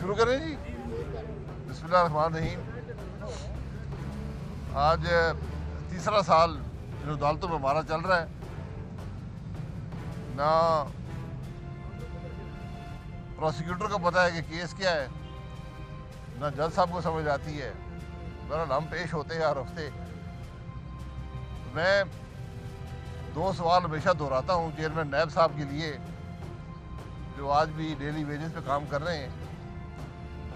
शुरू करें जी। बिस्मिल्लाहिर्रहमानिर्रहीम। आज तीसरा साल इन अदालतों में हमारा चल रहा है। ना प्रोसिक्यूटर को पता है कि केस क्या है, ना जज साहब को समझ आती है। बहरहाल हम पेश होते हैं हर हफ्ते। मैं दो सवाल हमेशा दोहराता हूँ चेयरमैन नैब साहब के लिए, जो आज भी डेली वेजेस पे काम कर रहे हैं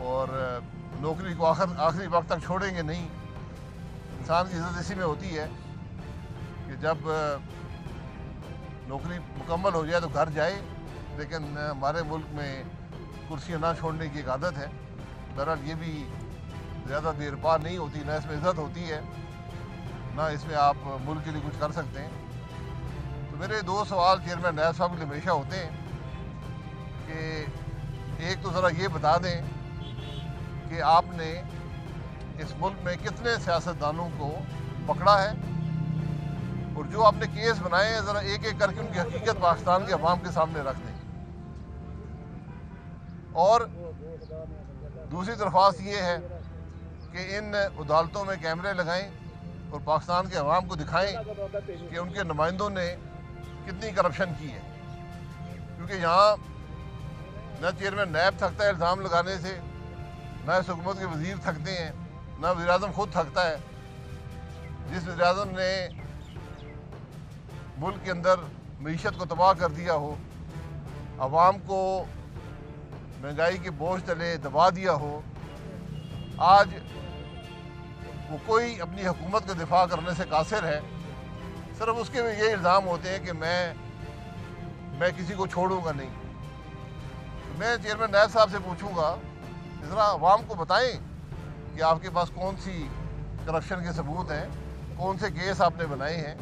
और नौकरी को आखिरी वक्त तक छोड़ेंगे नहीं। इंसान की इज्जत इसी में होती है कि जब नौकरी मुकम्मल हो जाए तो घर जाए, लेकिन हमारे मुल्क में कुर्सियाँ ना छोड़ने की एक आदत है। बहरहाल ये भी ज़्यादा देर पार नहीं होती, ना इसमें इज्जत होती है, ना इसमें आप मुल्क के लिए कुछ कर सकते हैं। तो मेरे दो सवाल चेयरमैन नैब साहब के लिए हमेशा होते हैं कि एक तो ज़रा ये बता दें कि आपने इस मुल्क में कितने सियासतदानों को पकड़ा है और जो आपने केस बनाए हैं ज़रा एक एक करके उनकी हकीकत पाकिस्तान के अवाम के सामने रख दें। और दूसरी दरख्वास्त ये है कि इन अदालतों में कैमरे लगाएं और पाकिस्तान के अवाम को दिखाएं कि उनके नुमाइंदों ने कितनी करप्शन की है। क्योंकि यहाँ न चेयरमैन नैब थकता है इल्ज़ाम लगाने से, न इस हुकूमत के वज़ीर थकते हैं, न वज़ीर-ए-आज़म खुद थकता है। जिस वज़ीर-ए-आज़म ने मुल्क के अंदर मईशत को तबाह कर दिया हो, अवाम को महंगाई के बोझ तले दबा दिया हो, आज वो कोई अपनी हुकूमत का दिफा करने से कासिर है। सिर्फ उसके में ये इल्ज़ाम होते हैं कि मैं किसी को छोड़ूंगा नहीं। तो मैं चेयरमैन नैब साहब से पूछूंगा कि ज़रा अवाम को बताएं कि आपके पास कौन सी करप्शन के सबूत हैं, कौन से केस आपने बनाए हैं।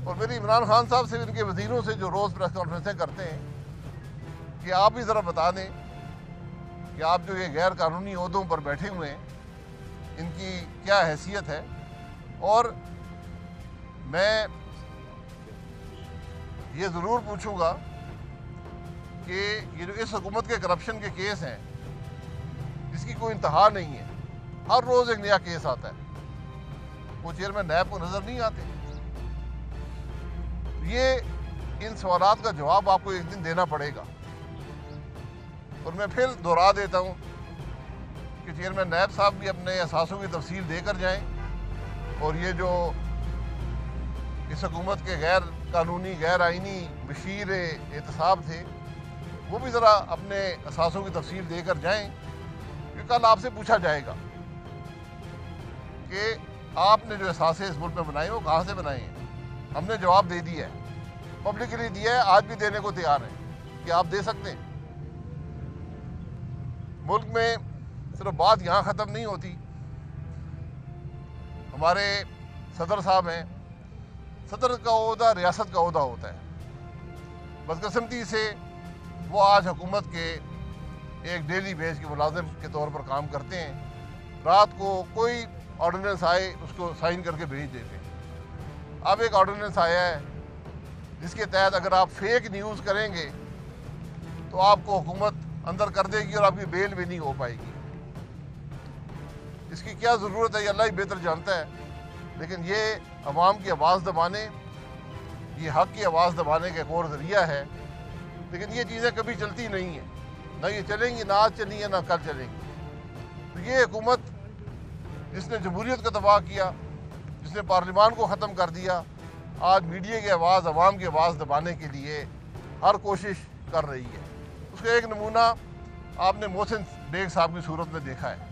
और मेरी इमरान खान साहब से, इनके वज़ीरों से जो रोज़ प्रेस कॉन्फ्रेंसें करते हैं, कि आप भी ज़रा बता दें कि आप जो ये गैर कानूनी ओहदों पर बैठे हुए हैं, इनकी क्या हैसियत है। और मैं ये ज़रूर पूछूंगा कि ये जो इस हुकूमत के करप्शन के केस हैं, इसकी कोई इंतहा नहीं है। हर रोज़ एक नया केस आता है, वो चेयरमैन नैब को नज़र नहीं आते। ये इन सवालात का जवाब आपको एक दिन देना पड़ेगा। और मैं फिर दोहरा देता हूँ कि चेयरमैन नैब साहब भी अपने असासों की तफसील देकर जाएं और ये जो इस हुकूमत के गैर कानूनी गैर आइनी बशीर एहतसाब थे, वो भी ज़रा अपने असासों की तफसील देकर जाएं। कि कल आपसे पूछा जाएगा कि आपने जो असासे इस मुल्क में बनाए वो कहाँ से बनाए हैं। हमने जवाब दे दिया है, पब्लिकली दिया है, आज भी देने को तैयार हैं कि आप दे सकते हैं। मुल्क में सिर्फ बात यहाँ ख़त्म नहीं होती। हमारे सदर साहब हैं, सदर का ओहदा रियासत का ओहदा होता है। बदकिस्मती से वो आज हुकूमत के एक डेली बेस के मुलाजिम के तौर पर काम करते हैं। रात को कोई ऑर्डिनेंस आए उसको साइन करके भेज देते हैं। अब एक ऑर्डिनेंस आया है जिसके तहत अगर आप फेक न्यूज़ करेंगे तो आपको हुकूमत अंदर कर देगी और आपकी बेल भी नहीं हो पाएगी। इसकी क्या ज़रूरत है ये अल्लाह ही बेहतर जानता है, लेकिन ये अवाम की आवाज़ दबाने, ये हक़ की आवाज़ दबाने का एक और ज़रिया है। लेकिन ये चीज़ें कभी चलती नहीं हैं, ना ये चलेंगी, ना आज चली है ना कल चलेंगी। तो ये हुकूमत जिसने जमहूरियत को तबाह किया, जिसने पार्लियामान को ख़त्म कर दिया, आज मीडिया की आवाज़, अवाम की आवाज़ दबाने के लिए हर कोशिश कर रही है। उसका एक नमूना आपने मोहसिन बेग साहब की सूरत में देखा है।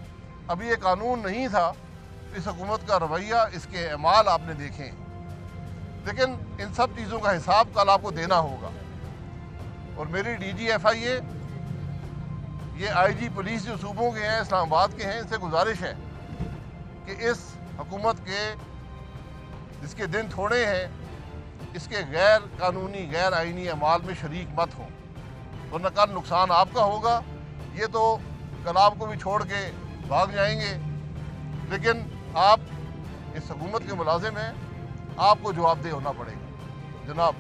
अभी ये कानून नहीं था, इस हुकूमत का रवैया, इसके अमाल आपने देखे हैं। लेकिन इन सब चीज़ों का हिसाब कल आपको देना होगा। और मेरी DGFIA, ये IG पुलिस जो सूबों के हैं, इस्लामाबाद के हैं, इनसे गुजारिश है कि इस हुकूमत के जिसके दिन थोड़े हैं, इसके गैर कानूनी गैर आइनी अमाल में शरीक मत हो, वरना कल नुकसान आपका होगा। ये तो कल आपको भी छोड़ के भाग जाएंगे, लेकिन आप इस हुकूमत के मुलाजिम हैं, आपको जवाबदेह होना पड़ेगा। जनाब,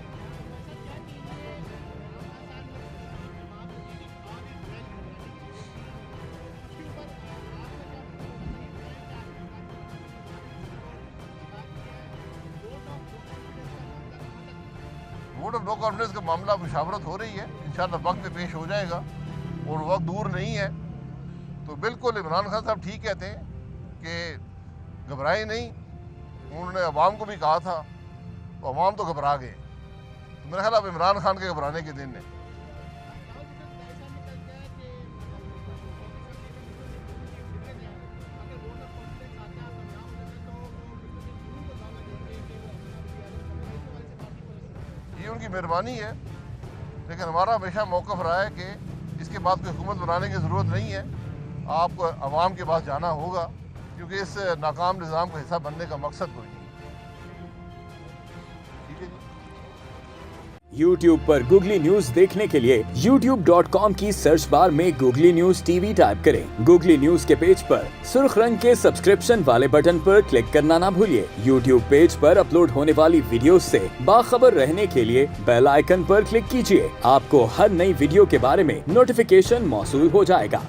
वोट ऑफ नो कॉन्फिडेंस का मामला मुशावरत हो रही है, इंशाल्लाह वक्त पे पेश हो जाएगा और वक्त दूर नहीं है। तो बिल्कुल इमरान खान साहब ठीक कहते हैं कि घबराए नहीं। उन्होंने अवाम को भी कहा था, तो अवाम तो घबरा गए। तो मेरा ख्याल अब इमरान खान के घबराने के दिन है। ये उनकी मेहरबानी है, लेकिन हमारा हमेशा मौक़िफ़ रहा है कि इसके बाद कोई हुकूमत बनाने की ज़रूरत नहीं है। आपको अवाम के पास जाना होगा, क्योंकि इस नाकाम निज़ाम का हिस्सा बनने का मकसद कोई नहीं। ठीक है जी। YouTube पर गूगली न्यूज देखने के लिए youtube.com की सर्च बार में गूगली न्यूज टीवी टाइप करें। गूगली न्यूज के पेज पर सुर्ख रंग के सब्सक्रिप्शन वाले बटन पर क्लिक करना ना भूलिए। YouTube पेज पर अपलोड होने वाली वीडियोस से बाखबर रहने के लिए बेल आइकन पर क्लिक कीजिए। आपको हर नई वीडियो के बारे में नोटिफिकेशन मौसूल हो जाएगा।